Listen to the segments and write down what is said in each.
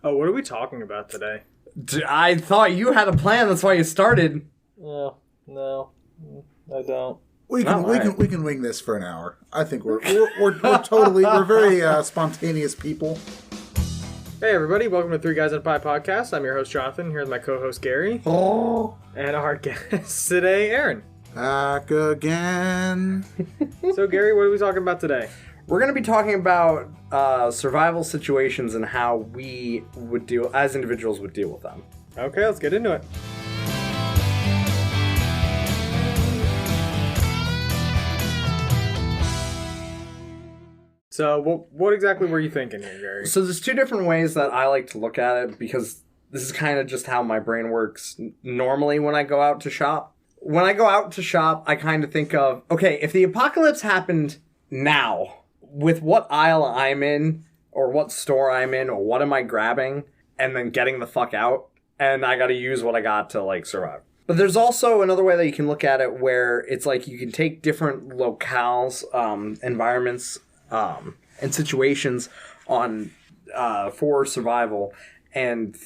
Oh, what are we talking about today? I thought you had a plan. That's why you started. No, I don't. We can Oh, right. we can wing this for an hour. I think we're very spontaneous people. Hey, everybody! Welcome to Three Guys and a Pie podcast. I'm your host Jonathan. Here with my co-host Gary, Oh, and our guest today, Aaron. back again. So, Gary, what are we talking about today? We're going to be talking about survival situations and how we would deal, as individuals, would deal with them. Okay, let's get into it. So, what exactly were you thinking here, Gary? So there's two different ways that I like to look at it because this is kind of just how my brain works normally when I go out to shop. When I go out to shop, I kind of think of, okay, if the apocalypse happened now, with what aisle I'm in, or what store I'm in, or what am I grabbing, and then getting the fuck out, and I gotta use what I got to, like, survive. But there's also another way that you can look at it where it's like you can take different locales, environments, and situations on for survival and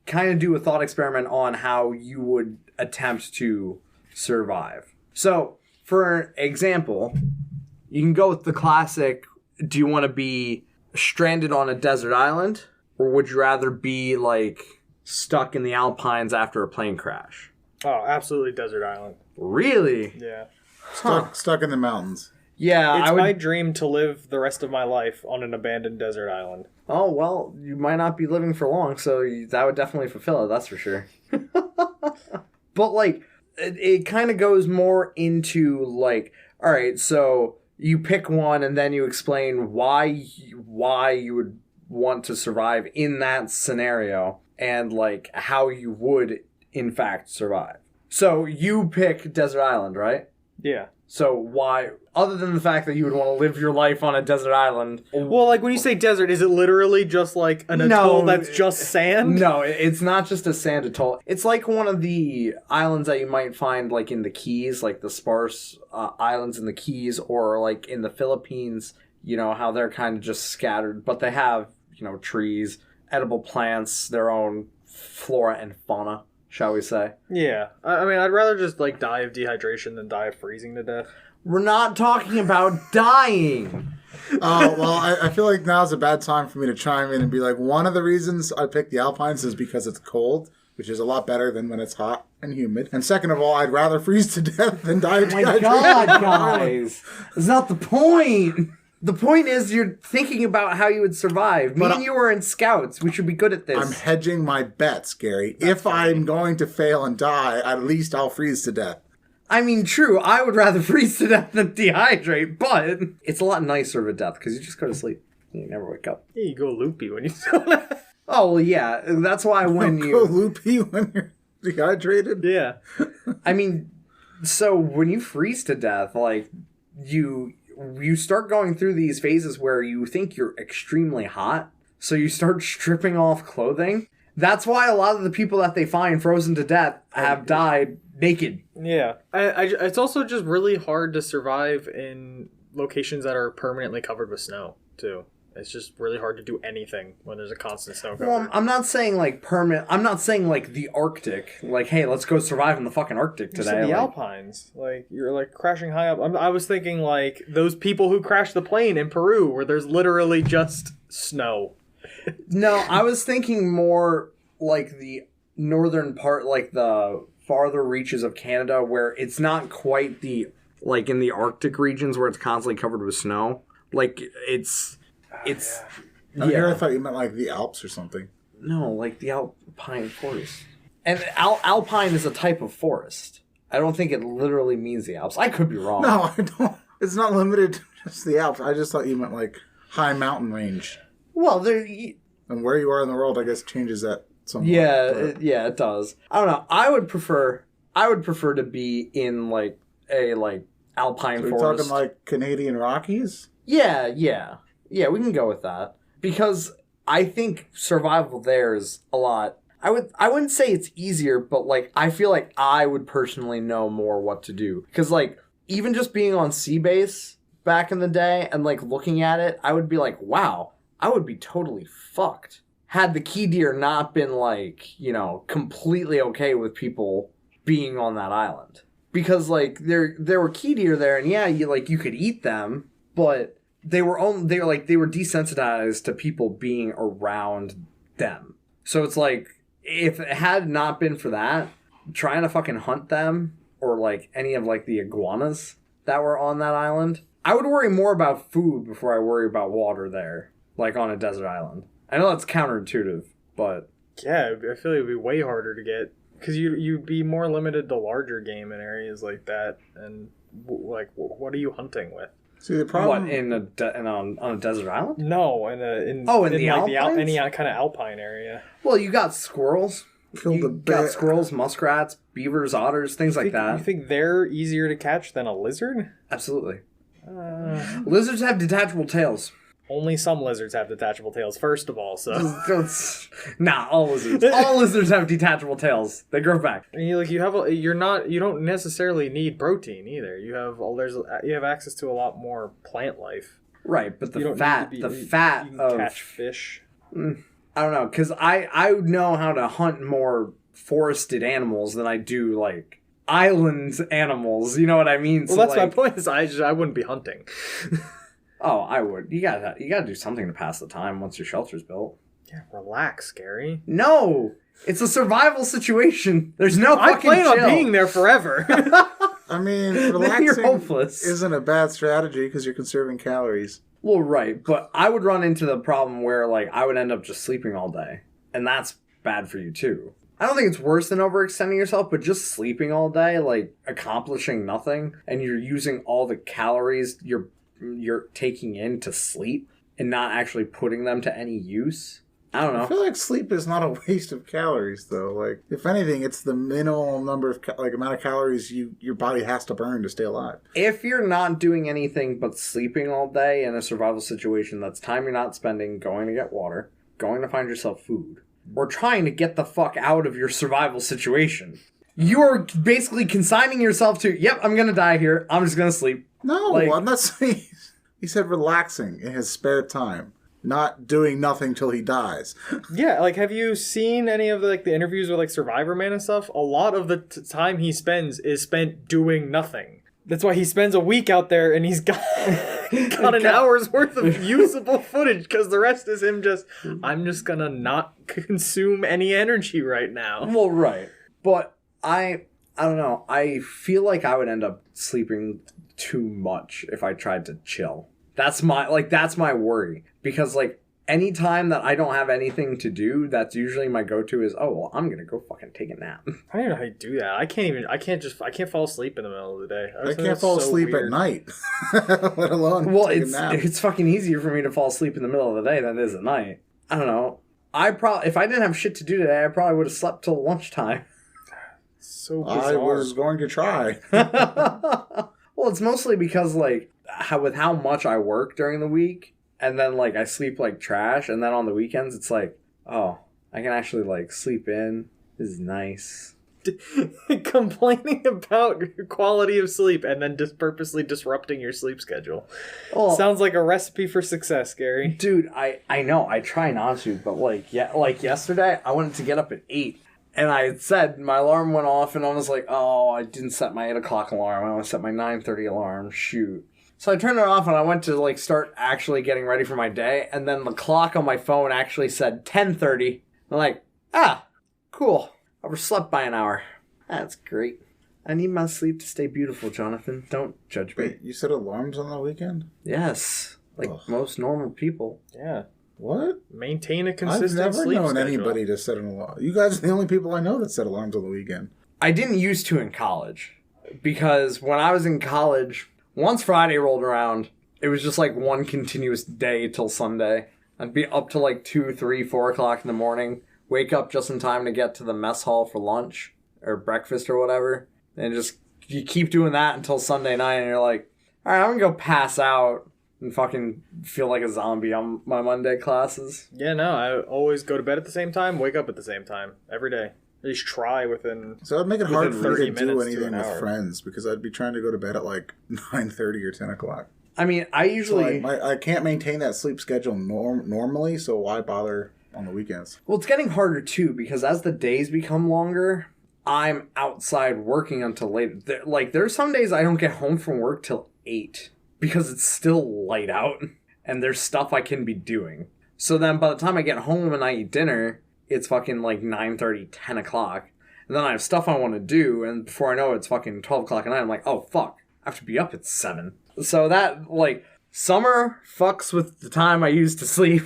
kind of do a thought experiment on how you would attempt to survive. So, for example, you can go with the classic, do you want to be stranded on a desert island, or would you rather be, like, stuck in the Alpines after a plane crash? Oh, absolutely desert island. Really? Yeah. Stuck in the mountains. Yeah, It's I would... my dream to live the rest of my life on an abandoned desert island. Oh, well, you might not be living for long, so that would definitely fulfill it, that's for sure. But, like, it kind of goes more into, like, all right, so you pick one and then you explain why you would want to survive in that scenario and, like, how you would, in fact, survive. So you pick desert island, right? Yeah. So why, other than the fact that you would want to live your life on a desert island... Well, like, when you say desert, is it literally just, like, an atoll that's just sand? No, it's not just a sand atoll. It's like one of the islands that you might find, like, in the Keys, like the sparse islands in the Keys, or, like, in the Philippines, you know, how they're kind of just scattered, but they have, you know, trees, edible plants, their own flora and fauna, shall we say. Yeah. I mean, I'd rather just, like, die of dehydration than die of freezing to death. We're not talking about dying. Well, I feel like now's a bad time for me to chime in and be like, one of the reasons I picked the Alpines is because it's cold, which is a lot better than when it's hot and humid. And second of all, I'd rather freeze to death than die of Oh my dehydration. God, guys. That's not the point. The point is you're thinking about how you would survive. Me and you are in scouts. We should be good at this. I'm hedging my bets, Gary. If I'm going to fail and die, at least I'll freeze to death. I mean, true, I would rather freeze to death than dehydrate, but it's a lot nicer of a death because you just go to sleep. You never wake up. Yeah, you go loopy when you do that. Oh, well, yeah. That's why when Go you... loopy when you're dehydrated. Yeah. I mean, so when you freeze to death, like, you start going through these phases where you think you're extremely hot, so you start stripping off clothing. That's why a lot of the people that they find frozen to death have died naked. Yeah. It's also just really hard to survive in locations that are permanently covered with snow, too. It's just really hard to do anything when there's a constant snow cover. Well, I'm not saying, like, permanent... I'm not saying, like, the Arctic. Like, hey, let's go survive in the fucking Arctic today. The like, Alpines. Like, you're, like, crashing high up. I was thinking, like, those people who crashed the plane in Peru where there's literally just snow. No, I was thinking more, like, the northern part, like, the farther reaches of Canada where it's not quite the... Like, in the Arctic regions where it's constantly covered with snow. Like, it's... I thought you meant like the Alps or something. No, like the alpine forest. And alpine is a type of forest. I don't think it literally means the Alps. I could be wrong. No, I don't. It's not limited to just the Alps. I just thought you meant like high mountain range. Well, And where you are in the world, I guess, changes that somewhat. yeah, it does. I don't know. I would prefer to be in like a alpine So you're forest. talking like Canadian Rockies? Yeah, we can go with that. Because I think survival there is a lot... I wouldn't say it's easier, but, like, I feel like I would personally know more what to do. Because, like, even just being on sea base back in the day and, like, looking at it, I would be like, wow, I would be totally fucked had the key deer not been like, you know, completely okay with people being on that island. Because like there were key deer there, and yeah, you could eat them, but they were desensitized to people being around them. So it's like, if it had not been for that, trying to fucking hunt them or like any of like the iguanas that were on that island, I would worry more about food before I worry about water there, like on a desert island. I know that's counterintuitive, but yeah, I feel like it'd be way harder to get, because you'd be more limited to larger game in areas like that, and like what are you hunting with? See the problem. What on a desert island? No, in the like Alpines? any kind of alpine area. Well, you got squirrels. You got squirrels, muskrats, beavers, otters, things like that. You think they're easier to catch than a lizard? Absolutely. Lizards have detachable tails. Only some lizards have detachable tails, first of all, so... Nah, all lizards. All lizards have detachable tails. They grow back. And you don't necessarily need protein either. You have access to a lot more plant life. Right, but the fat you can catch fish. I don't know, because I know how to hunt more forested animals than I do, like, island animals. You know what I mean? Well, so, that's like, my point, is I wouldn't be hunting. Oh, I would. You gotta do something to pass the time once your shelter's built. Yeah, relax, Gary. No! It's a survival situation. There's no I fucking plan chill. on being there forever. I mean, Then relaxing you're hopeless. isn't a bad strategy because you're conserving calories. Well, right, but I would run into the problem where, like, I would end up just sleeping all day. And that's bad for you, too. I don't think it's worse than overextending yourself, but just sleeping all day, like, accomplishing nothing, and you're using all the calories you're taking in to sleep and not actually putting them to any use. I don't know. I feel like sleep is not a waste of calories, though. Like, if anything, it's the minimal number of amount of calories your body has to burn to stay alive. If you're not doing anything but sleeping all day in a survival situation, that's time you're not spending going to get water, going to find yourself food, or trying to get the fuck out of your survival situation. You're basically consigning yourself to, yep, I'm gonna die here, I'm just gonna sleep. No, I'm not saying... He said relaxing in his spare time. Not doing nothing till he dies. Yeah, like, have you seen any of the interviews with like Survivor Man and stuff? A lot of the time he spends is spent doing nothing. That's why he spends a week out there and he's got an hour's worth of usable footage, because the rest is him I'm just gonna not consume any energy right now. Well, right. But I don't know. I feel like I would end up sleeping too much if I tried to chill. That's my worry. Because, like, anytime that I don't have anything to do, that's usually my go-to is, oh, well, I'm gonna go fucking take a nap. I don't even know how you do that. I can't fall asleep in the middle of the day. I can't fall asleep at night. Let alone take a nap. It's fucking easier for me to fall asleep in the middle of the day than it is at night. I don't know. If I didn't have shit to do today, I probably would have slept till lunchtime. So bizarre. I was going to try. Well, it's mostly because, like, with how much I work during the week, and then, like, I sleep like trash, and then on the weekends, it's like, oh, I can actually, like, sleep in. This is nice. Complaining about your quality of sleep and then just purposely disrupting your sleep schedule. Well, sounds like a recipe for success, Gary. Dude, I know. I try not to, but, like yesterday, I wanted to get up at 8. And I said, my alarm went off, and I was like, oh, I didn't set my 8 o'clock alarm. I want to set my 9:30 alarm. Shoot. So I turned it off, and I went to, like, start actually getting ready for my day. And then the clock on my phone actually said 10:30. I'm like, cool. I overslept by an hour. That's great. I need my sleep to stay beautiful, Jonathan. Don't judge me. Wait, you set alarms on the weekend? Yes. Like most normal people. Yeah. What? Maintain a consistent I've never sleep known schedule. anybody to set an alarm. You guys are the only people I know that set alarms on the weekend. I didn't used to in college. Because when I was in college, once Friday rolled around, it was just like one continuous day till Sunday. I'd be up to like 2, 3, 4 o'clock in the morning. Wake up just in time to get to the mess hall for lunch. Or breakfast or whatever. And just, you keep doing that until Sunday night. And you're like, alright, I'm gonna go pass out. And fucking feel like a zombie on my Monday classes. Yeah, no, I always go to bed at the same time, wake up at the same time, every day. At least try within. So it'd make it hard for me to do minutes to anything an with hour. friends because I'd be trying to go to bed at like 9:30 or 10 o'clock. I mean, I usually... So I can't maintain that sleep schedule normally, so why bother on the weekends. Well, it's getting harder too because as the days become longer, I'm outside working until late. There's some days I don't get home from work till 8 because it's still light out and there's stuff I can be doing. So then by the time I get home and I eat dinner, it's fucking like 9:30, 10 o'clock. And then I have stuff I want to do, and before I know it, it's fucking 12 o'clock at night. I'm like, oh, fuck. I have to be up at 7. So that, like, summer fucks with the time I used to sleep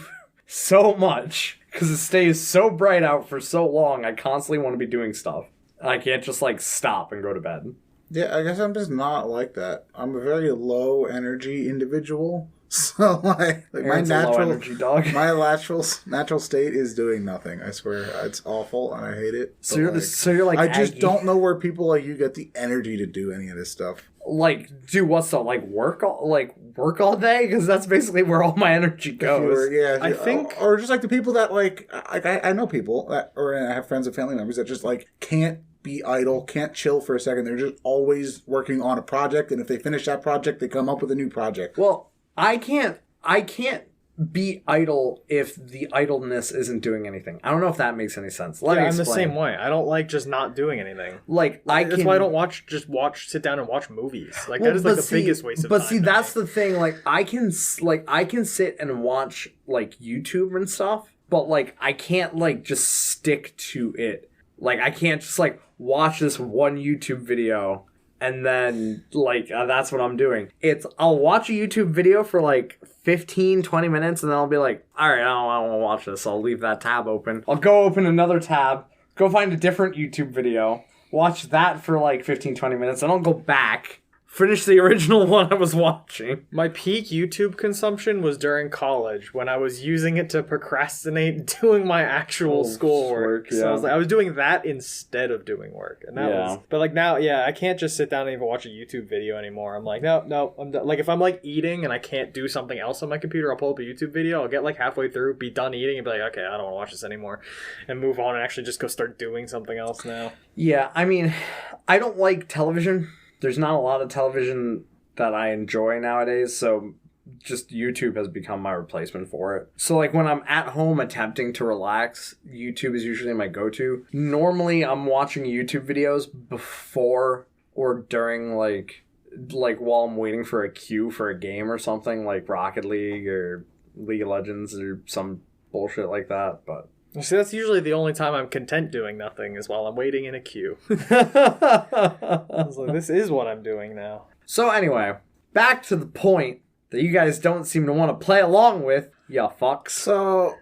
so much. Because it stays so bright out for so long, I constantly want to be doing stuff. I can't just, like, stop and go to bed. Yeah, I guess I'm just not like that. I'm a very low energy individual. So like my energy dog. my natural state is doing nothing. I swear, it's awful and I hate it. So you're like I just Aggie. don't know where people like you get the energy to do any of this stuff. Like do what stuff? Like work all day? Because that's basically where all my energy goes. I think, or just like the people that like I know people that, or I have friends and family members that just like can't be idle, can't chill for a second. They're just always working on a project, and if they finish that project, they come up with a new project. Well, I can't be idle if the idleness isn't doing anything. I don't know if that makes any sense. Let me I'm the explain. same way. I don't like just not doing anything. Like That's why I don't sit down and watch movies. Like that is like the biggest waste of time. But see, that's the thing. Like I can sit and watch like YouTube and stuff, but like I can't like just stick to it. Like I can't just like watch this one YouTube video. And then, like, that's what I'm doing. I'll watch a YouTube video for, like, 15, 20 minutes, and then I'll be like, all right, I don't want to watch this. I'll leave that tab open. I'll go open another tab, go find a different YouTube video, watch that for, like, 15, 20 minutes, and I'll go back, finish the original one I was watching. My peak YouTube consumption was during college when I was using it to procrastinate doing my actual schoolwork. Yeah. So I was doing that instead of doing work. And that was, but like now, I can't just sit down and even watch a YouTube video anymore. I'm like, no, I'm done. Like if I'm like eating and I can't do something else on my computer, I'll pull up a YouTube video. I'll get like halfway through, be done eating, and be like, okay, I don't want to watch this anymore, and move on and actually just go start doing something else now. Yeah, I mean, I don't like television. There's not a lot of television that I enjoy nowadays, so just YouTube has become my replacement for it. So like when I'm at home attempting to relax, YouTube is usually my go-to. Normally I'm watching YouTube videos before or during like while I'm waiting for a queue for a game or something like Rocket League or League of Legends or some bullshit like that, but See, that's usually the only time I'm content doing nothing is while I'm waiting in a queue. I was like, this is what I'm doing now. So anyway, back to the point that you guys don't seem to want to play along with, ya fucks. So,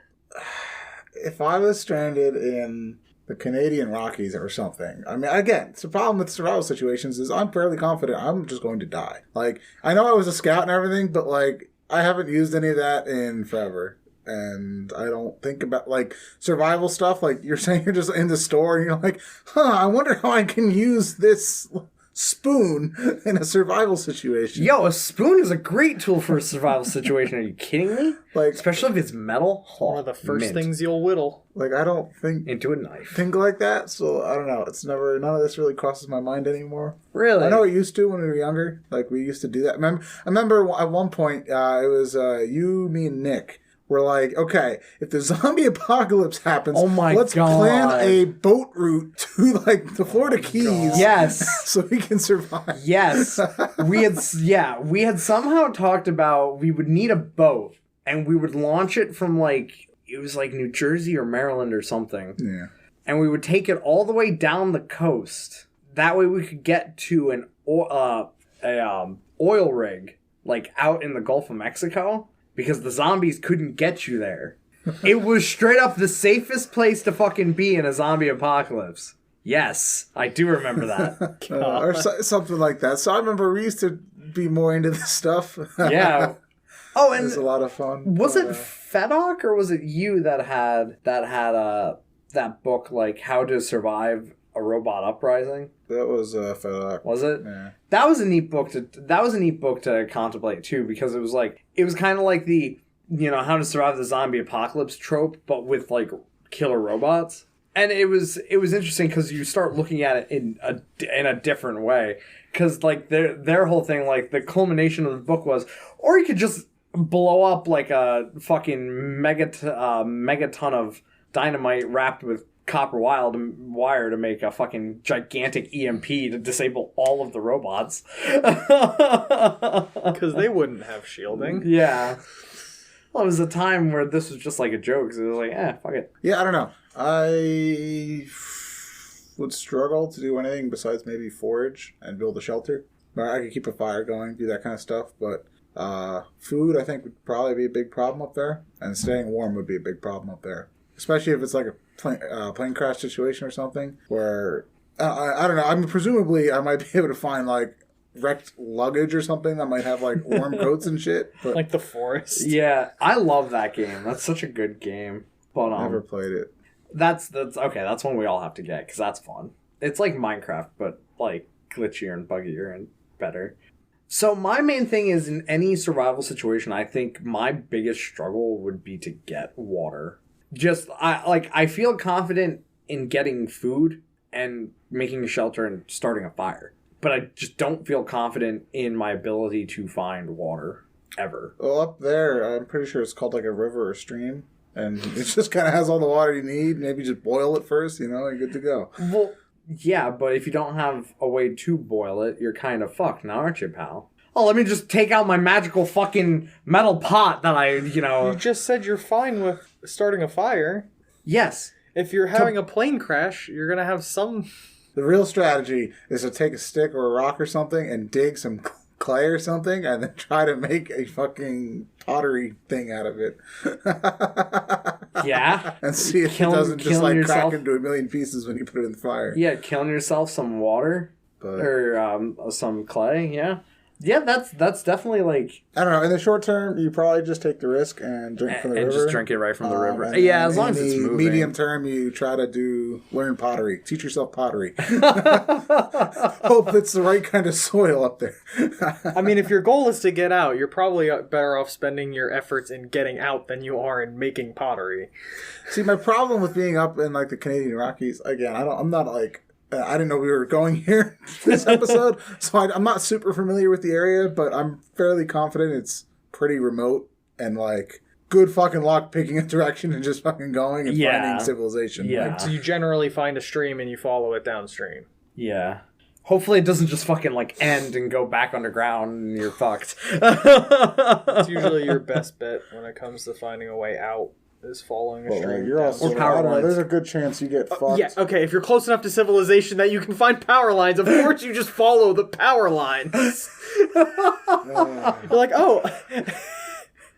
if I was stranded in the Canadian Rockies or something, I mean, again, it's the problem with survival situations is I'm fairly confident I'm just going to die. Like, I know I was a scout and everything, but like, I haven't used any of that in forever. And I don't think about, like, survival stuff. Like, you're saying you're just in the store and you're like, I wonder how I can use this spoon in a survival situation. Yo, a spoon is a great tool for a survival situation. Are you kidding me? Like, especially if it's metal. One of the first things you'll whittle. Like, I don't into a knife. Think like that, so I don't know. None of this really crosses my mind anymore. Really? I know it used to when we were younger. Like, we used to do that. I remember at one point, it was you, me, and Nick. We're like, okay, if the zombie apocalypse happens, let's plan a boat route to like the Florida Keys. Yes, so we can survive. Yes, we had somehow talked about we would need a boat and we would launch it from like it was like New Jersey or Maryland or something. Yeah, and we would take it all the way down the coast. That way we could get to an oil rig like out in the Gulf of Mexico. Because the zombies couldn't get you there. It was straight up the safest place to fucking be in a zombie apocalypse. Yes, I do remember that. or something like that. So I remember we used to be more into this stuff. Yeah. Oh, and it was a lot of fun. Was it Fedok or was it you that had that book like How to Survive a Robot Uprising? That was Fedok. Was it? Yeah. That was a neat book to contemplate too, because it was kind of like the, How to Survive the Zombie Apocalypse trope, but with like killer robots. And it was interesting because you start looking at it in a different way, because like their whole thing, like the culmination of the book was, or you could just blow up like a fucking megaton of dynamite wrapped with copper wire to make a fucking gigantic EMP to disable all of the robots. Because they wouldn't have shielding. Yeah. Well, it was a time where this was just like a joke, so it was like, fuck it. Yeah, I don't know. I would struggle to do anything besides maybe forage and build a shelter. But I could keep a fire going, do that kind of stuff, but food, I think, would probably be a big problem up there, and staying warm would be a big problem up there. Especially if it's like a plane crash situation or something, where, I don't know, presumably I might be able to find, like, wrecked luggage or something that might have, like, warm coats and shit. But like the forest. Yeah, I love that game. That's such a good game. But never played it. That's okay, that's one we all have to get, because that's fun. It's like Minecraft, but, like, glitchier and buggier and better. So my main thing is, in any survival situation, I think my biggest struggle would be to get water. I feel confident in getting food and making a shelter and starting a fire. But I just don't feel confident in my ability to find water, ever. Well, up there, I'm pretty sure it's called like a river or stream. And it just kind of has all the water you need. Maybe just boil it first, you're good to go. Well, yeah, but if you don't have a way to boil it, you're kind of fucked now, aren't you, pal? Oh, let me just take out my magical fucking metal pot that You just said you're fine with starting a fire. Yes. If you're having a plane crash, you're going to have some... The real strategy is to take a stick or a rock or something and dig some clay or something and then try to make a fucking pottery thing out of it. Yeah. And see if it doesn't just like crack into a million pieces when you put it in the fire. Yeah, killing yourself some water or some clay, yeah. Yeah, that's definitely like... I don't know. In the short term, you probably just take the risk and drink from the river. And just drink it right from the river. And Yeah, as long as it's moving. Medium term, you try to learn pottery. Teach yourself pottery. Hope it's the right kind of soil up there. I mean, if your goal is to get out, you're probably better off spending your efforts in getting out than you are in making pottery. See, my problem with being up in like the Canadian Rockies, again, I'm not like... I didn't know we were going here this episode, so I'm not super familiar with the area, but I'm fairly confident it's pretty remote and, like, good fucking luck picking a direction and just fucking going and finding civilization. Yeah. Like, so you generally find a stream and you follow it downstream. Yeah. Hopefully it doesn't just fucking, like, end and go back underground and you're fucked. It's usually your best bet when it comes to finding a way out. Is following a stream. You're also, power lines. There's a good chance you get fucked. Yeah, okay, if you're close enough to civilization that you can find power lines, of course you just follow the power lines. You're like, oh,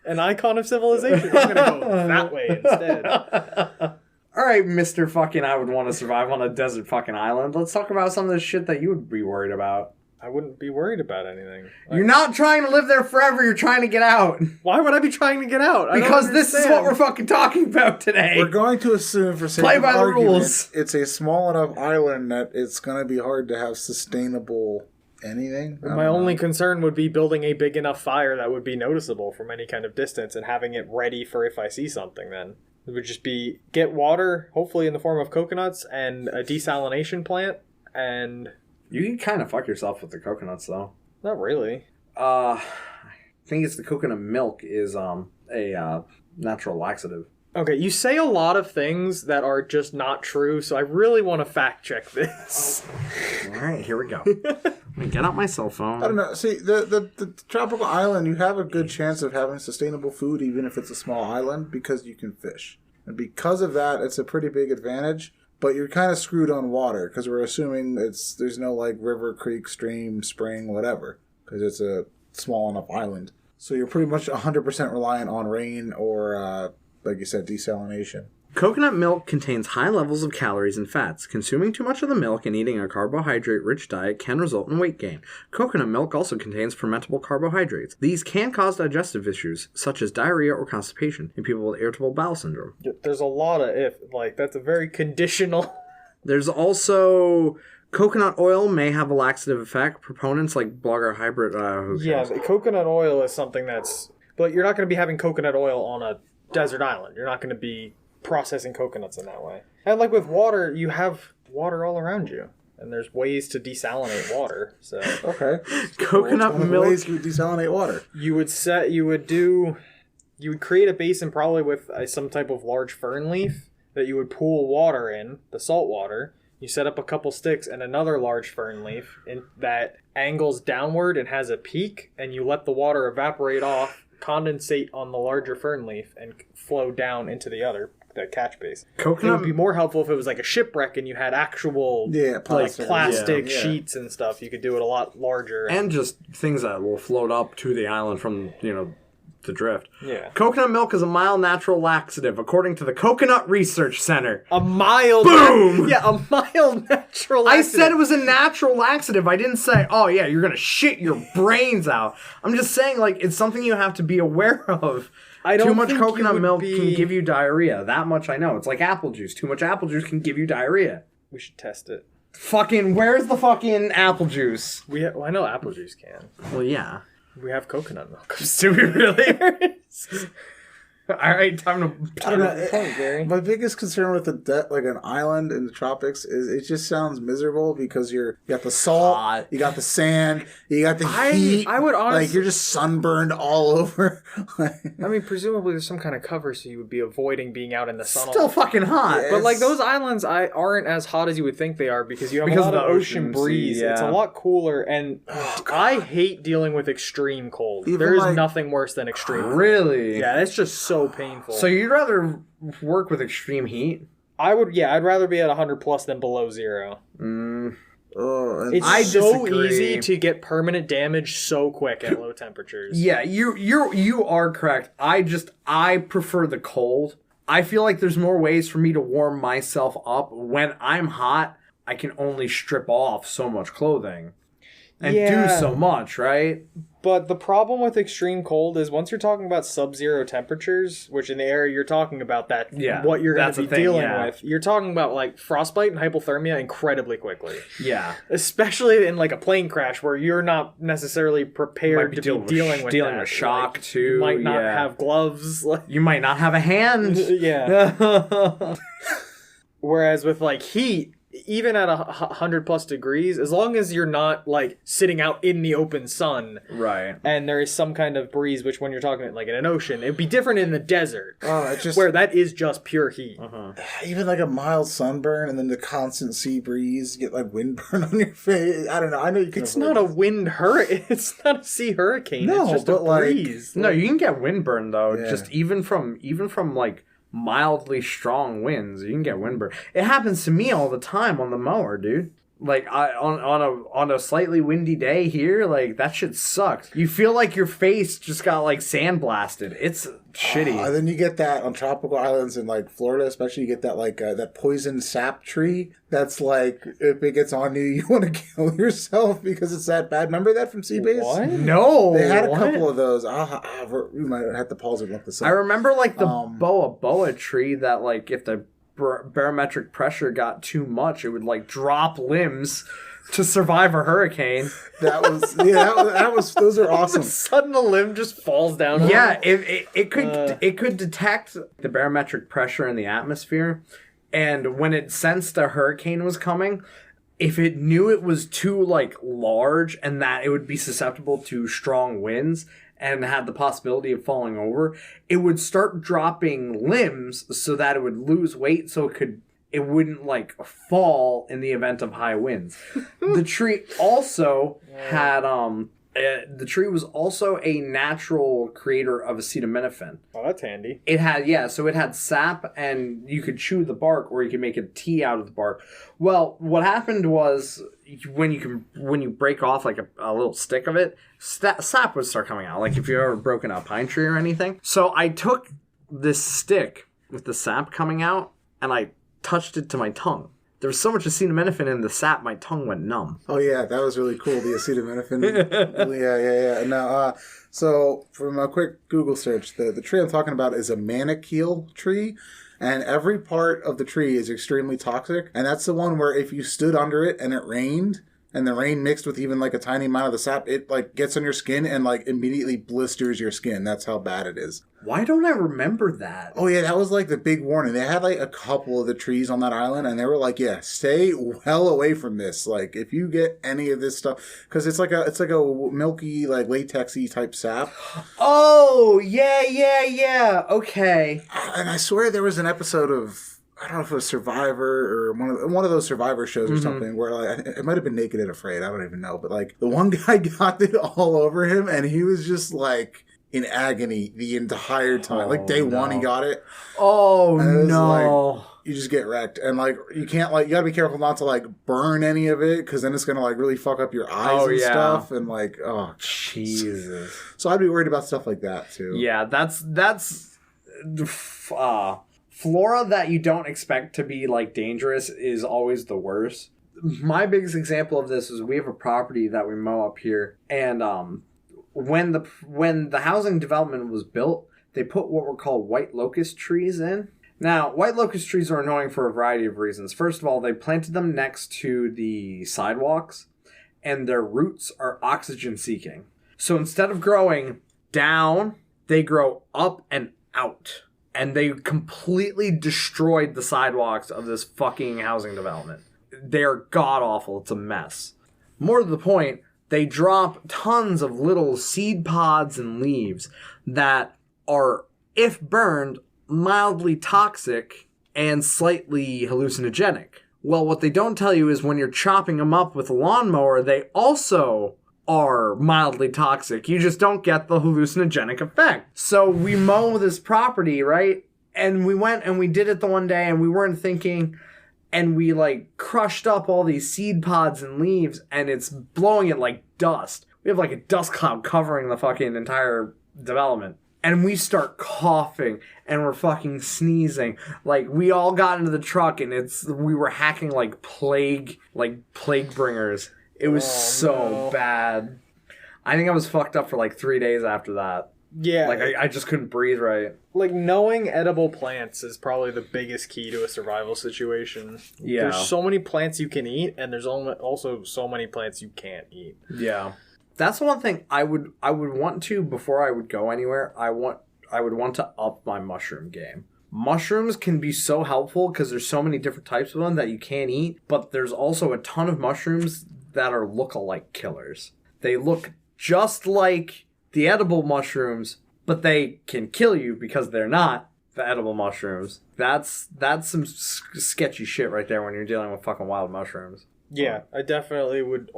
an icon of civilization. I'm gonna go that way instead. All right, Mr. fucking I would want to survive on a desert fucking island. Let's talk about some of the shit that you would be worried about. I wouldn't be worried about anything. You're not trying to live there forever. You're trying to get out. Why would I be trying to get out? Because this is what we're fucking talking about today. We're going to assume, for sake of argument, it's a small enough island that it's going to be hard to have sustainable anything. My only concern would be building a big enough fire that would be noticeable from any kind of distance and having it ready for if I see something then. It would just be get water, hopefully in the form of coconuts, and a desalination plant, and... You can kind of fuck yourself with the coconuts, though. Not really. I think it's the coconut milk is a natural laxative. Okay, you say a lot of things that are just not true, so I really want to fact check this. All right, here we go. Let me get out my cell phone. I don't know. See, the tropical island, you have a good chance of having sustainable food, even if it's a small island, because you can fish. And because of that, it's a pretty big advantage. But you're kind of screwed on water, because we're assuming there's no, like, river, creek, stream, spring, whatever, because it's a small enough island. So you're pretty much 100% reliant on rain or, like you said, desalination. Coconut milk contains high levels of calories and fats. Consuming too much of the milk and eating a carbohydrate-rich diet can result in weight gain. Coconut milk also contains fermentable carbohydrates. These can cause digestive issues, such as diarrhea or constipation, in people with irritable bowel syndrome. There's a lot of that's a very conditional... There's also... Coconut oil may have a laxative effect. Proponents like Blogger Hybrid... the coconut oil is something that's... But you're not going to be having coconut oil on a desert island. You're not going to be... processing coconuts in that way. And like with water, you have water all around you. and there's ways to desalinate water. So Okay. Coconut One of the milk. ways you would desalinate water. you would create a basin probably with some type of large fern leaf that you would pool water in, the salt water. You set up a couple sticks and another large fern leaf that angles downward and has a peak, and you let the water evaporate off, condensate on the larger fern leaf, and flow down into the catch base. It Coconut would be more helpful if it was like a shipwreck and you had actual plastic Yeah. sheets and stuff. You could do it a lot larger. and just things that will float up to the island from, the drift. Yeah. Coconut milk is a mild natural laxative, according to the Coconut Research Center. A mild... Boom! a mild natural I laxative. said it was a natural laxative. I didn't say, oh yeah, you're gonna shit your brains out. I'm just saying, like, it's something you have to be aware of. I don't Too much think you coconut would milk be- can give you diarrhea. That much I know. It's like apple juice. Too much apple juice can give you diarrhea. We should test it. Fucking, where's the fucking apple juice? I know apple juice can. Well, yeah. We have coconut milk. Do we really? All right, time to. I don't know. Point, Gary. My biggest concern with like an island in the tropics is it just sounds miserable because you got the salt, Hot. you got the sand, you got the heat. I would honestly... like you're just sunburned all over. I mean, presumably there's some kind of cover so you would be avoiding being out in the sun. Still fucking hot. Yeah. But like those islands aren't as hot as you would think they are because you have Because a lot of of the ocean ocean breeze. sea, It's a yeah. lot cooler, and I hate dealing with extreme cold. Even There is like- nothing worse than extreme cold. Really? Yeah, it's just so painful. So you'd rather work with extreme heat? I'd rather be at 100 plus than below 0. Oh, and It's I so disagree. easy to get permanent damage so quick at low temperatures. Yeah, you are correct. I prefer the cold. I feel like there's more ways for me to warm myself up. When I'm hot, I can only strip off so much clothing and Yeah. do so much, right? But the problem with extreme cold is once you're talking about sub-zero temperatures, which in the area you're talking about what you're going that's to be the thing, dealing yeah. with, you're talking about like frostbite and hypothermia incredibly quickly. Yeah. Especially in like a plane crash where you're not necessarily prepared to be dealing with dealing that. with shock Like, too. You might not yeah. have gloves. Like, You might not have a hand. yeah. Whereas with like heat, even at 100 plus degrees, as long as you're not like sitting out in the open sun, Right. and there is some kind of breeze, which when you're talking like in an ocean, it'd be different in the desert, it's just where that is just pure heat. even like a mild sunburn and then the constant sea breeze, get like windburn on your face. I don't know. I know you can. It's avoid not a this. wind hurricane. It's not a sea hurricane. No, it's just a but, like, breeze. No, you can get windburn though. Yeah. Just even from like mildly strong winds, you can get windburn. It happens to me all the time on the mower, dude. Like on a slightly windy day here, like that shit sucks. You feel like your face just got like sandblasted. It's shitty. And then you get that on tropical islands in like Florida, especially. You get that like that poison sap tree. That's like if it gets on you, you want to kill yourself because it's that bad. Remember that from Seabase? What? No, They had a what? couple of those. We might have to pause and look this up. I remember like the boa tree that like if the barometric pressure got too much, it would like drop limbs to survive a hurricane. That was those are awesome. Sudden a limb just falls down. Yeah, it could detect the barometric pressure in the atmosphere, and when it sensed a hurricane was coming, if it knew it was too like large and that it would be susceptible to strong winds and had the possibility of falling over, it would start dropping limbs so that it would lose weight so it wouldn't like fall in the event of high winds. The tree also had the tree was also a natural creator of acetaminophen. Oh, that's handy. It had sap, and you could chew the bark, or you could make a tea out of the bark. Well, what happened was when you break off like a little stick of it, sap would start coming out. Like if you've ever broken a pine tree or anything. So I took this stick with the sap coming out, and I touched it to my tongue. There was so much acetaminophen in the sap, my tongue went numb. Oh yeah, that was really cool. The acetaminophen. yeah. Now, so from a quick Google search, the tree I'm talking about is a manicule tree, and every part of the tree is extremely toxic. And that's the one where if you stood under it and it rained, and the rain mixed with even like a tiny amount of the sap, it like gets on your skin and like immediately blisters your skin. That's how bad it is. Why don't I remember that? Oh yeah, that was like the big warning. They had like a couple of the trees on that island, and they were like, "Yeah, stay well away from this. Like, if you get any of this stuff, because it's like a milky, like latexy type sap." Oh yeah. Okay. And I swear there was an episode of, I don't know if it was Survivor or one of those Survivor shows or something, where like it might have been Naked and Afraid. I don't even know, but like the one guy got it all over him, and he was just like in agony the entire time. Like day one, he got it. Oh no! Like, you just get wrecked, and like you can't like you gotta be careful not to like burn any of it, because then it's gonna like really fuck up your eyes and stuff, and like Jesus. So I'd be worried about stuff like that too. Yeah, that's flora that you don't expect to be like dangerous is always the worst. My biggest example of this is we have a property that we mow up here, and when the housing development was built, they put what were called white locust trees in. Now, white locust trees are annoying for a variety of reasons. First of all, they planted them next to the sidewalks, and their roots are oxygen seeking. So instead of growing down, they grow up and out. And they completely destroyed the sidewalks of this fucking housing development. They're god-awful. It's a mess. More to the point, they drop tons of little seed pods and leaves that are, if burned, mildly toxic and slightly hallucinogenic. Well, what they don't tell you is when you're chopping them up with a lawnmower, they also are mildly toxic. You just don't get the hallucinogenic effect. So we mow this property, right? And we went and we did it the one day, and we weren't thinking, and we like crushed up all these seed pods and leaves, and it's blowing it like dust. We have like a dust cloud covering the fucking entire development. And we start coughing, and we're fucking sneezing. Like, we all got into the truck, and we were hacking like plague bringers. It was bad. I think I was fucked up for like 3 days after that. Yeah. Like, I just couldn't breathe right. Like, knowing edible plants is probably the biggest key to a survival situation. Yeah. There's so many plants you can eat, and there's also so many plants you can't eat. Yeah. That's one thing I would want to, before I would go anywhere, I would want to up my mushroom game. Mushrooms can be so helpful because there's so many different types of them that you can't eat, but there's also a ton of mushrooms that are look-alike killers. They look just like the edible mushrooms, but they can kill you because they're not the edible mushrooms. That's some sketchy shit right there when you're dealing with fucking wild mushrooms. Yeah, I definitely would,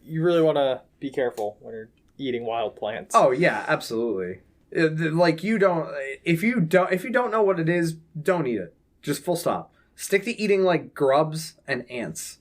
you really want to be careful when you're eating wild plants. Oh, yeah, absolutely. Like, if you don't know what it is, don't eat it. Just full stop. Stick to eating, like, grubs and ants,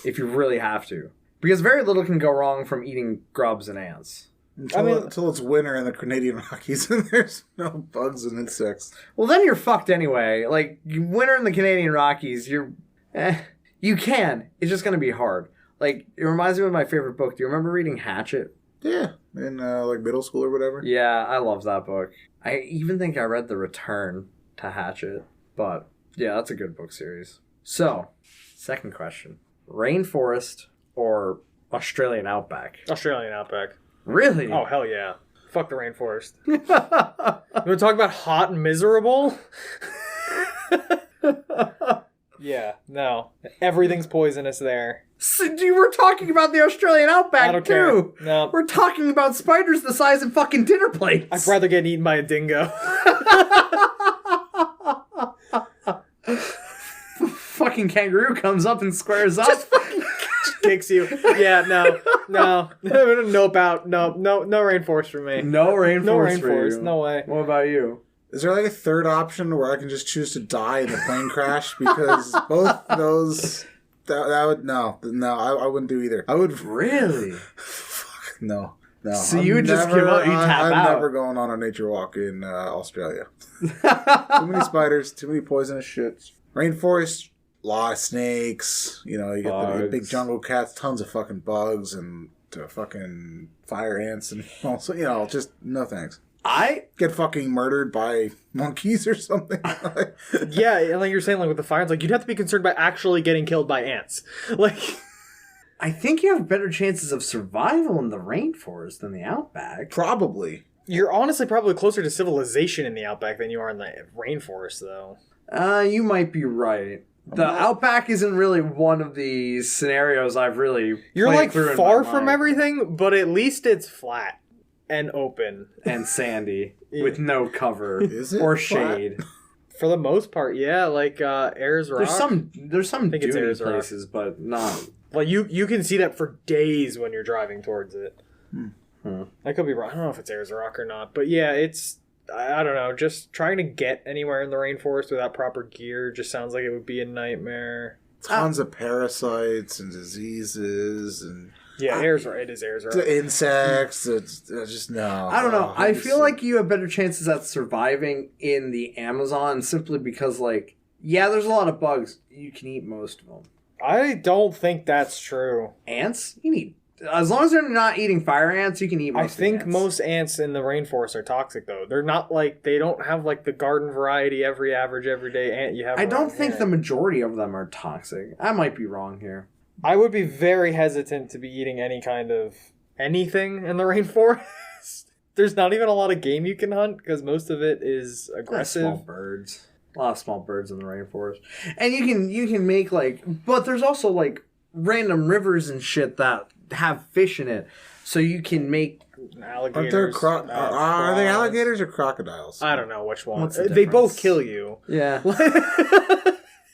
if you really have to. Because very little can go wrong from eating grubs and ants. Until it's winter in the Canadian Rockies and there's no bugs and insects. Well, then you're fucked anyway. Like, winter in the Canadian Rockies, you can. It's just going to be hard. Like, it reminds me of my favorite book. Do you remember reading Hatchet? Yeah, in like middle school or whatever. Yeah, I love that book. I even think I read The Return to Hatchet. But, yeah, that's a good book series. So, second question. Rainforest or Australian outback? Australian outback. Really? Oh, hell yeah. Fuck the rainforest. You want to talk about hot and miserable? Yeah, no. Everything's poisonous there. So you were talking about the Australian outback, I don't too. care. No. We're talking about spiders the size of fucking dinner plates. I'd rather get eaten by a dingo. Fucking kangaroo comes up and squares up. Just kicks you. Yeah, no. Nope out. No rainforest for me. No rainforest. No for rainforest. you. No way. What about you? Is there like a third option where I can just choose to die in the plane crash? Because both those, that would, no, I wouldn't do either. I would really. Fuck, no. So you would just give up? You tap out? I'm never going on a nature walk in Australia. Too many spiders, too many poisonous shits. Rainforest, a lot of snakes. You know, you get the big jungle cats, tons of fucking bugs and fucking fire ants, and also, you know, just no thanks. I get fucking murdered by monkeys or something. Yeah, and like you're saying, like with the fire ants, like you'd have to be concerned about actually getting killed by ants. Like, I think you have better chances of survival in the rainforest than the outback. Probably. You're honestly probably closer to civilization in the outback than you are in the rainforest, though. You might be right. The outback isn't really one of the scenarios I've really You're played like through in far my from mind. everything, but at least it's flat and open. And sandy with no cover Is it or flat? shade. For the most part, yeah. Like Ayers Rock. There's some think it's duty Ayers Rock. places, but not. Like you can see that for days when you're driving towards it. I could be wrong. I don't know if it's Ayers Rock or not, but yeah, it's. I don't know. Just trying to get anywhere in the rainforest without proper gear just sounds like it would be a nightmare. Tons of parasites and diseases and Yeah, Ayers Rock. It is Ayers Rock. the insects. It's just no. I don't know. I feel like you have better chances at surviving in the Amazon simply because, like, yeah, there's a lot of bugs. You can eat most of them. I don't think that's true. Ants? You can eat. As long as they're not eating fire ants, you can eat most I of the think ants. most ants in the rainforest are toxic, though. They're not like, they don't have like the garden variety everyday ant you have. I don't around think here. the majority of them are toxic. I might be wrong here. I would be very hesitant to be eating any kind of anything in the rainforest. There's not even a lot of game you can hunt because most of it is aggressive. Small birds. A lot of small birds in the rainforest. And you can make like, but there's also like random rivers and shit that have fish in it. So you can make, Alligators. Aren't there are they alligators or crocodiles? I don't know which one. What's the They both difference? kill you. yeah.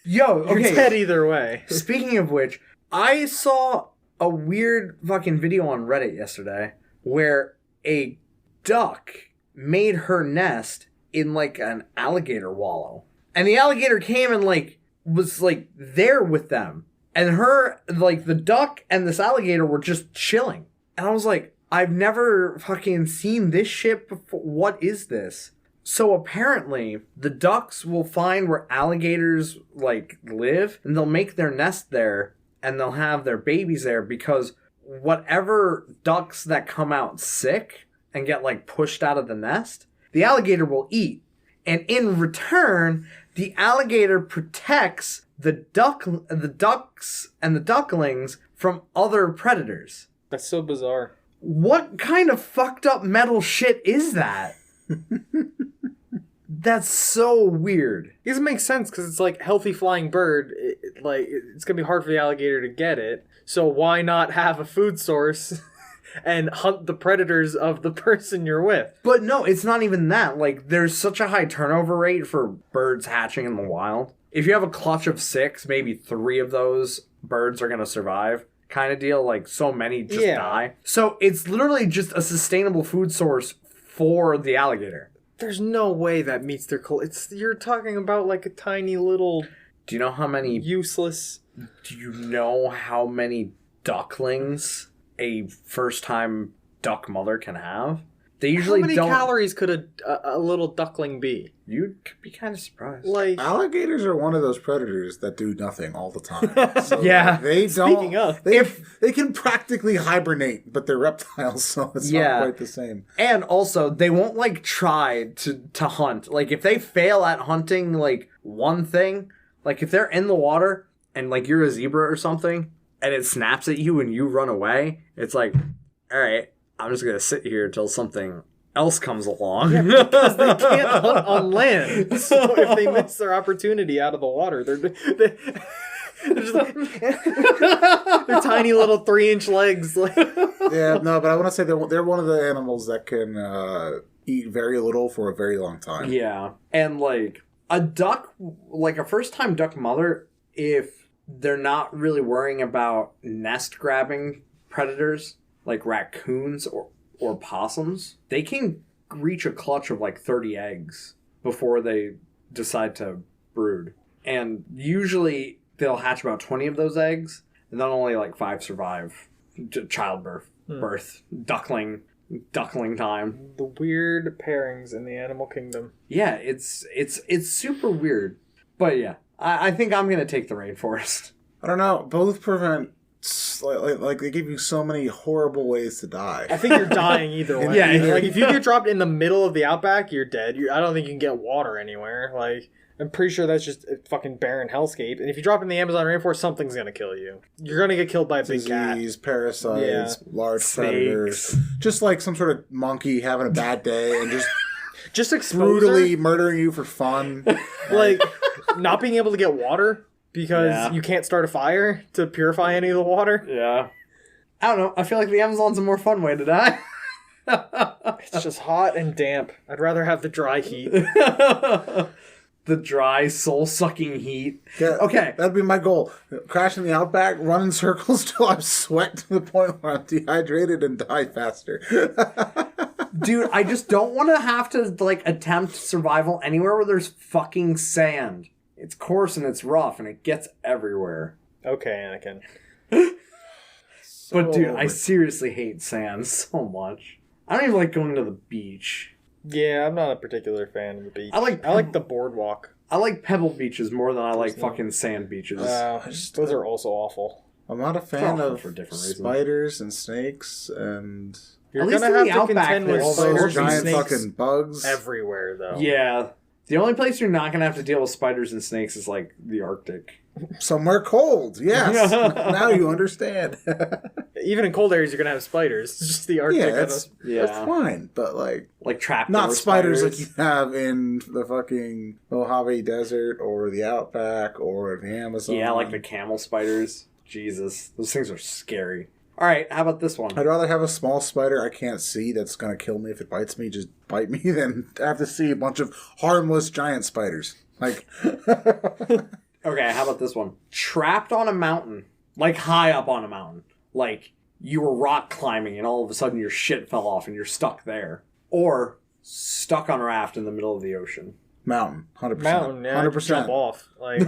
Yo, You're okay. dead either way. Speaking of which, I saw a weird fucking video on Reddit yesterday where a duck made her nest in like an alligator wallow. And the alligator came and like was like there with them. And her, like the duck and this alligator were just chilling. And I was like, I've never fucking seen this shit before. What is this? So apparently, the ducks will find where alligators like live, and they'll make their nest there, and they'll have their babies there because whatever ducks that come out sick and get like pushed out of the nest, the alligator will eat. And in return, the alligator protects the ducks and the ducklings from other predators. That's so bizarre. What kind of fucked up metal shit is that? That's so weird. It doesn't make sense because it's like healthy flying bird. It's gonna be hard for the alligator to get it. So why not have a food source and hunt the predators of the person you're with? But no, it's not even that. Like, there's such a high turnover rate for birds hatching in the wild. If you have a clutch of 6, maybe 3 of those birds are gonna survive. Kind of deal. Like, so many just die. So it's literally just a sustainable food source for the alligator. There's no way that meets their you're talking about like a tiny little Do you know how many useless. Do you know how many ducklings a first-time duck mother can have? They usually How many don't. calories could a little duckling be? You could be kind of surprised. Like, Alligators are one of those predators that do nothing all the time. So Yeah. they don't. Speaking of, they can practically hibernate, but they're reptiles, so it's Yeah. not quite the same. And also, they won't like try to hunt. Like if they fail at hunting like one thing, like if they're in the water and like you're a zebra or something, and it snaps at you and you run away, it's like, all right, I'm just gonna sit here until something else comes along. because they can't hunt on land. So if they miss their opportunity out of the water, they're just like, their tiny little 3-inch legs. Like, Yeah, no, but I want to say they're one of the animals that can eat very little for a very long time. Yeah. And like a duck, like a first time duck mother, if they're not really worrying about nest grabbing predators like raccoons or possums, they can reach a clutch of like 30 eggs before they decide to brood. And usually they'll hatch about 20 of those eggs, and then only like 5 survive childbirth, duckling time. the weird pairings in the animal kingdom. Yeah, it's super weird. But yeah, I think I'm gonna take the rainforest. I don't know. Both prevent like they give you so many horrible ways to die. I think you're dying either way. Yeah, Like if you get dropped in the middle of the outback, you're dead. I don't think you can get water anywhere. Like I'm pretty sure that's just a fucking barren hellscape. And if you drop in the Amazon rainforest, something's gonna kill you. You're gonna get killed by a big cat. Disease, parasites, large Snakes. predators. Just like some sort of monkey having a bad day and just expose brutally her. murdering you for fun. Like, not being able to get water because you can't start a fire to purify any of the water. Yeah. I don't know. I feel like the Amazon's a more fun way to die. It's just hot and damp. I'd rather have the dry heat. The dry, soul-sucking heat. Yeah, Okay. That'd be my goal. Crash in the outback, run in circles till I'm sweat to the point where I'm dehydrated and die faster. Dude, I just don't want to have to, like, attempt survival anywhere where there's fucking sand. It's coarse and it's rough and it gets everywhere. Okay, Anakin. But, dude, I seriously hate sand so much. I don't even like going to the beach. Yeah, I'm not a particular fan of the beach. I like the boardwalk. I like pebble beaches more than I like fucking sand beaches. Those are also awful. I'm not a fan awful of for different reasons. spiders and snakes and You're At least gonna in have the to outback, contend with there's all those spiders and giant snakes fucking bugs. everywhere, though. Yeah. The only place you're not going to have to deal with spiders and snakes is, like, the Arctic. Somewhere cold, yes. Now you understand. Even in cold areas, you're gonna have spiders. It's just the Arctic. Yeah, that's that's fine, but like Trapdoor not spiders like you have in the fucking Mojave Desert or the Outback or the Amazon. Yeah, like the camel spiders. Jesus. Those things are scary. All right, how about this one? I'd rather have a small spider I can't see that's gonna kill me if it bites me, just bite me, than have to see a bunch of harmless giant spiders. Like, Okay, how about this one? Trapped on a mountain. Like, high up on a mountain. Like, you were rock climbing and all of a sudden your shit fell off and you're stuck there. Or stuck on a raft in the middle of the ocean. mountain, 100%. mountain. Yeah, 100%. Jump off. Like,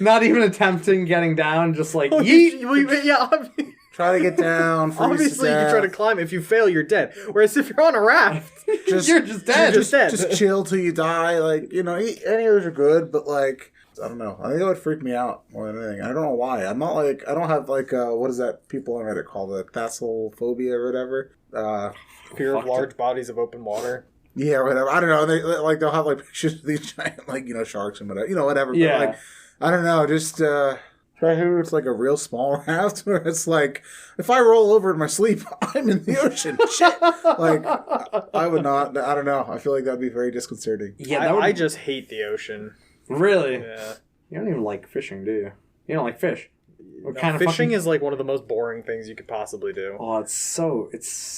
Not even attempting getting down, just like, yeet. yeah. Try to get down. freeze Obviously, to you can try to death. climb. If you fail, you're dead. Whereas if you're on a raft, You're just dead. You're just dead. Just chill till you die. Like, you know, any of those are good, but like, I don't know. I think it would freak me out more than anything. I don't know why. I'm not like, I don't have like, what is that people on Reddit call it? Thalassophobia or whatever. fear of large bodies of open water. Yeah, or whatever. I don't know. They'll have like pictures of these giant, like, you know, sharks and whatever. You know, whatever. Yeah. But like, I don't know. Just, try to, it's like a real small raft where it's like, if I roll over in my sleep, I'm in the ocean. Shit. Like, I would not, I don't know. I feel like that'd be very disconcerting. Yeah, I just hate the ocean. Really? Yeah. You don't even like fishing, do you? You don't like fish. What kind of Fishing fucking... is like one of the most boring things you could possibly do. Oh, it's so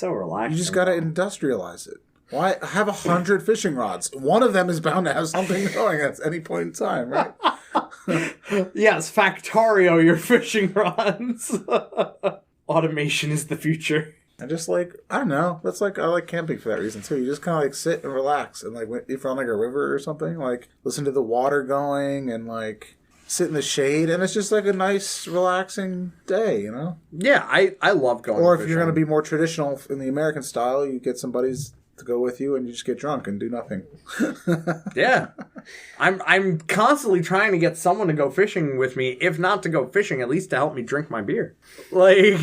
relaxing. You just gotta industrialize it. Why have 100 fishing rods? One of them is bound to have something going at any point in time, right? Yes, Factorio your fishing rods. Automation is the future. And just like, I don't know. That's like, I like camping for that reason too. You just kind of like sit and relax and like, if you're on like a river or something, like listen to the water going and like sit in the shade, and it's just like a nice relaxing day, you know? Yeah, I love going Or if fishing. you're going to be more traditional in the American style, you get some buddies to go with you and you just get drunk and do nothing. Yeah. I'm constantly trying to get someone to go fishing with me, if not to go fishing, at least to help me drink my beer. Like...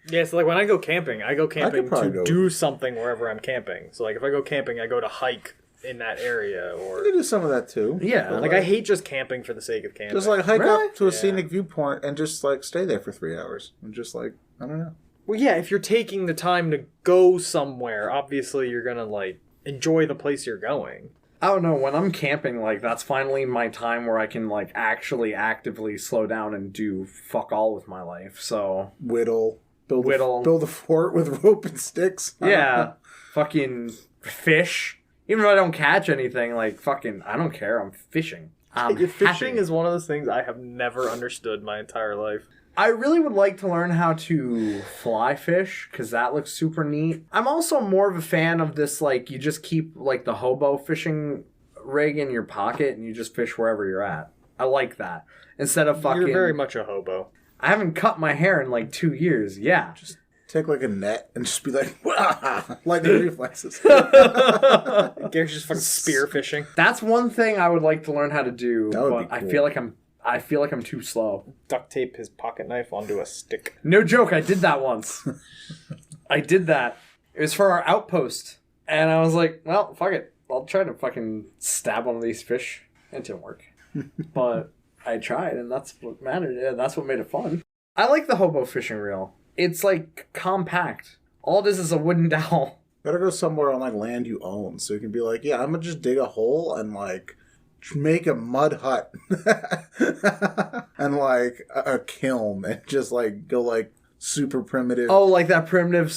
Yeah, so like when I go camping probably to go. do something wherever I'm camping. So like if I go camping, I go to hike in that area, You or can do some of that too. Yeah. But, like I hate just camping for the sake of camping. just like hike Really? up to a Yeah. scenic viewpoint and just like stay there for 3 hours and just like, I don't know. Well, yeah, if you're taking the time to go somewhere, obviously you're gonna like enjoy the place you're going. I don't know, when I'm camping, like, that's finally my time where I can, like, actually actively slow down and do fuck all with my life, so... Whittle. Build Whittle. build a fort with rope and sticks. Yeah. Fucking fish. Even though I don't catch anything, like, fucking, I don't care, I'm fishing. Fishing happy. is one of those things I have never understood my entire life. I really would like to learn how to fly fish, because that looks super neat. I'm also more of a fan of this, like, you just keep, like, the hobo fishing rig in your pocket and you just fish wherever you're at. I like that. Instead of fucking... You're very much a hobo. I haven't cut my hair in, like, 2 years. Yeah. Just take like a net and just be like, "Wah!" Lightning reflexes. Gary's just fucking spear fishing. That's one thing I would like to learn how to do, That would but be cool. I feel like I'm too slow. Duct tape his pocket knife onto a stick. No joke, I did that once. I did that. It was for our outpost. And I was like, well, fuck it. I'll try to fucking stab one of these fish. It didn't work. But I tried, and that's what mattered. Yeah, that's what made it fun. I like the hobo fishing reel. It's like compact. All it is a wooden dowel. Better go somewhere on like land you own, so you can be like, yeah, I'm gonna just dig a hole and like make a mud hut and like a kiln and just like go like super primitive. Oh, like that primitive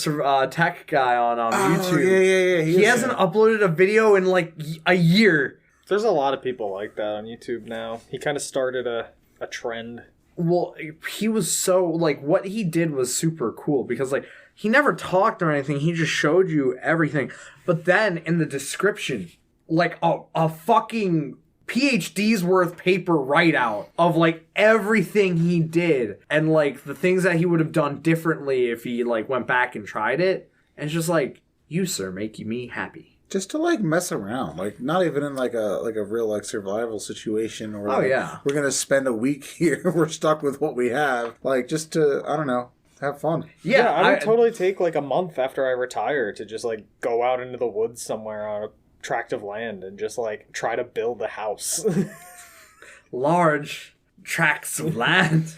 tech guy on YouTube. Yeah. He hasn't uploaded a video in like a year. There's a lot of people like that on YouTube now. He kind of started a trend. Well, he was so, like, what he did was super cool because, like, he never talked or anything. He just showed you everything. But then in the description, like, a fucking PhD's worth paper write-out of, like, everything he did and, like, the things that he would have done differently if he, like, went back and tried it. And it's just like, you, sir, make me happy. Just to like mess around, like not even in like a real like survival situation or Oh, yeah. we're gonna spend a week here, we're stuck with what we have. Like just to, I don't know, have fun. Yeah, I would totally take like a month after I retire to just like go out into the woods somewhere on a tract of land and just like try to build a house. Large tracts of land.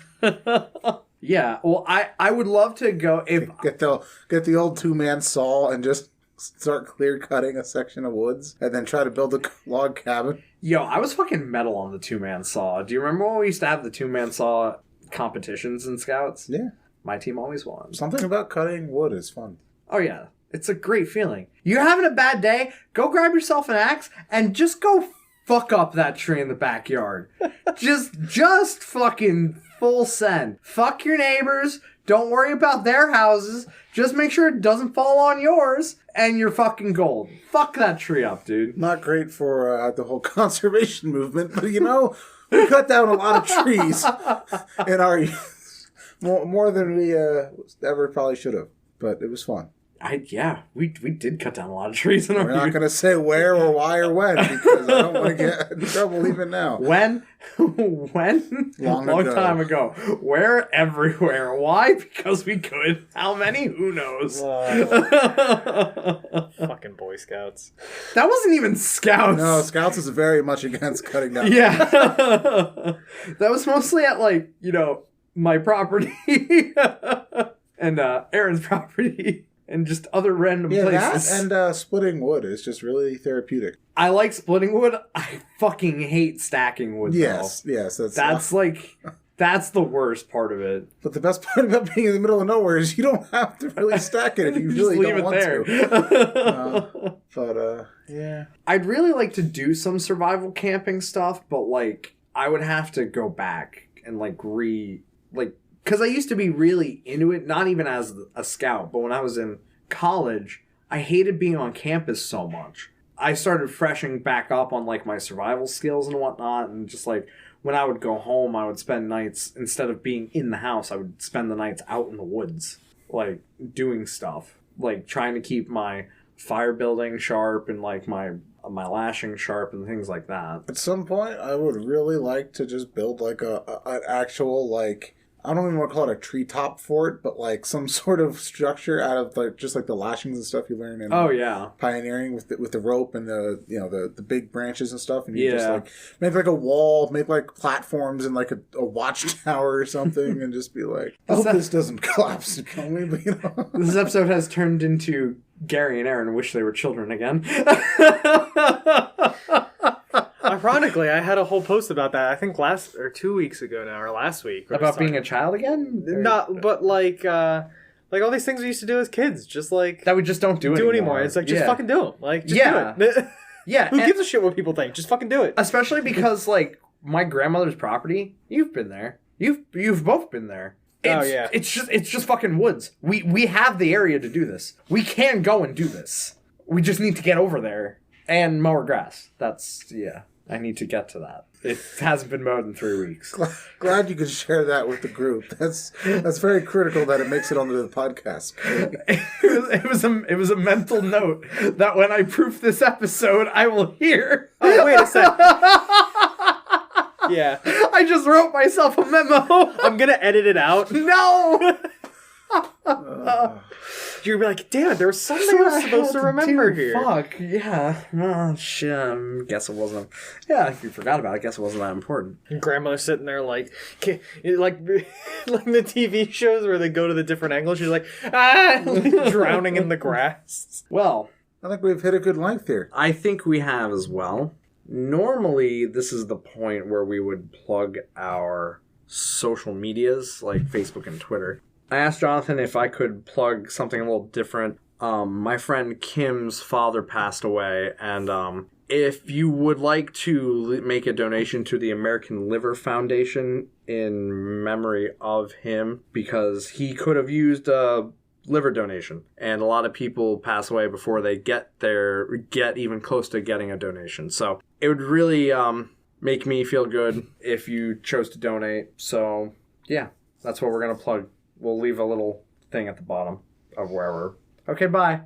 Yeah, well, I would love to go if get the old 2-man saw and just start clear cutting a section of woods and then try to build a log cabin. Yo, I was fucking metal on the 2-man saw. Do you remember when we used to have the 2-man saw competitions in Scouts? Yeah. My team always won. Something about cutting wood is fun. Oh, yeah. It's a great feeling. You're having a bad day, go grab yourself an axe and just go fuck up that tree in the backyard. just fucking full send. Fuck your neighbors. Don't worry about their houses. Just make sure it doesn't fall on yours, and you're fucking gold. Fuck that tree up, dude. Not great for the whole conservation movement, but you know, we cut down a lot of trees in our youth. More than we ever probably should have, but it was fun. We did cut down a lot of trees in our We're not going to say where or why or when because I don't want to get in trouble even now. When? Long time ago. Where? Everywhere. Why? Because we could. How many? Who knows? Fucking Boy Scouts. That wasn't even Scouts. No, Scouts is very much against cutting down. Yeah. That was mostly at, like, you know, my property and Aaron's property. And just other random places. That and splitting wood is just really therapeutic. I like splitting wood. I fucking hate stacking wood. Yes. That's the worst part of it. But the best part about being in the middle of nowhere is you don't have to really stack it if you really don't want to. Yeah. I'd really like to do some survival camping stuff, but like I would have to go back and because I used to be really into it, not even as a scout, but when I was in college, I hated being on campus so much. I started freshing back up on, like, my survival skills and whatnot, and just, like, when I would go home, I would spend nights, instead of being in the house, I would spend the nights out in the woods, like, doing stuff. Like, trying to keep my fire building sharp and, like, my lashing sharp and things like that. At some point, I would really like to just build, like, an actual, like... I don't even want to call it a treetop fort, but like some sort of structure out of like just like the lashings and stuff you learn in pioneering with the rope and the big branches and stuff, and you just like make like a wall, make like platforms and like a watchtower or something, and just be like, I hope this doesn't collapse and kill me, but you know. This episode has turned into Gary and Aaron wish they were children again. Ironically, I had a whole post about that. I think last or 2 weeks ago now, or last week. About being a child again? Not, but like all these things we used to do as kids, just like that we just don't do anymore. It's like just fucking do them. Like just do it. Yeah. Who gives a shit what people think? Just fucking do it. Especially because like my grandmother's property, you've been there. You've both been there. It's just fucking woods. We have the area to do this. We can go and do this. We just need to get over there and mow our grass. I need to get to that. It hasn't been mowed in 3 weeks. Glad you could share that with the group. That's very critical that it makes it onto the podcast. It was a mental note that when I proof this episode, I will hear. Oh, wait a sec. Yeah. I just wrote myself a memo. I'm gonna edit it out. No! You'd be like, damn it, there was something I was supposed to remember here. Fuck, yeah. Oh, shit. Guess it wasn't. Yeah, if you forgot about it, guess it wasn't that important. And grandmother's sitting there like like the TV shows where they go to the different angles. She's like, drowning in the grass. Well, I think we've hit a good length here. I think we have as well. Normally, this is the point where we would plug our social medias, like Facebook and Twitter. I asked Jonathan if I could plug something a little different. My friend Kim's father passed away, and if you would like to make a donation to the American Liver Foundation in memory of him, because he could have used a liver donation, and a lot of people pass away before they get even close to getting a donation. So it would really make me feel good if you chose to donate. So yeah, that's what we're gonna plug. We'll leave a little thing at the bottom of where we're. Okay, bye.